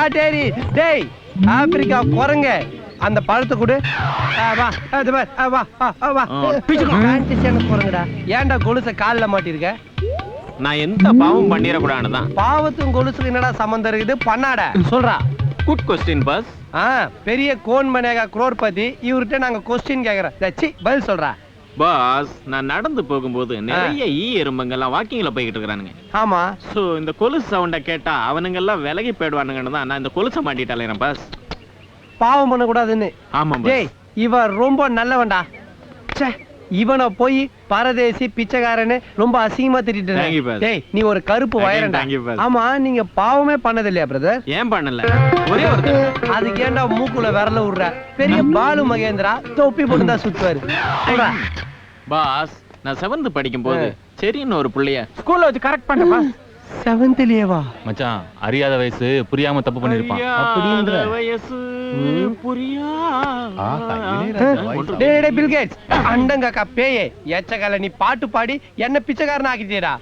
காட்டேரி டேய் ஆப்பிரிக்கா குரங்க அந்த பழத்தை கொடு வா அது வா வா குரங்குடா ஏன்டா கொலுச காலில் மாட்டிருக்க நான் எந்த பாவம் பண்ணிடக்கூடாதுதான். பாவத்தும் கொலுசுக்கு என்னடா சம்பந்தம் இருக்குது பண்ணாட சொல்றா. Good question boss. பெரிய கோன் மனேகா குரோர்பதி இவர்கிட்ட நாங்க கொஸ்டின் கேக்குறோம் பதில் சொல்றா. பாஸ் நான் நடந்து போகும்போது நிறைய எறும்புங்கெல்லாம் வாக்கிங்ல போய்கிட்டு இருக்கானுங்க. ஆமா. சோ இந்த கொலுசு சவுண்ட கேட்டா அவனுங்க எல்லாம் விலகி போயிடுவானுங்கன்னு தான் நான் இந்த கொலுசை மாட்டிட்டாலேன் பாஸ். பாவம் பண்ண கூடாதுன்னு. ஆமா டேய் இவன் ரொம்ப நல்லவன்டா. ச்சே இவனை போய் பரதேசி பிச்சைக்காரன்னு ரொம்ப அசிங்கமா திட்டிட்டு. டேய் நீ ஒரு கருப்பு வயரண்டா. ஆமா நீங்க பாவமே பண்ணது இல்லையா பிரதர்? ஏன் பண்ணல? ஒரே ஒரு அதுக்கு ஏன்டா மூக்குல விரல விடுற? பெரிய பாலு மகேந்திரா தொப்பி போட்டு தான் சுத்துவாரு. பாஸ் நான் 7th படிக்கும் போது சரின்னு ஒரு புள்ளைய ஸ்கூல்ல வச்சு கரெக்ட் பண்ண பாஸ். 7th மச்சான் அறியாத வயசு புரியாம தப்பு பண்ணிருப்பான். அப்படின்ற வயசு புரியா. டேய் பில் கேட்ஸ் அண்டங்கக்கா பேயே எச்சகால நீ பாட்டு பாடி என்ன பிச்சைக்காரன் ஆக்கிட்டீடா.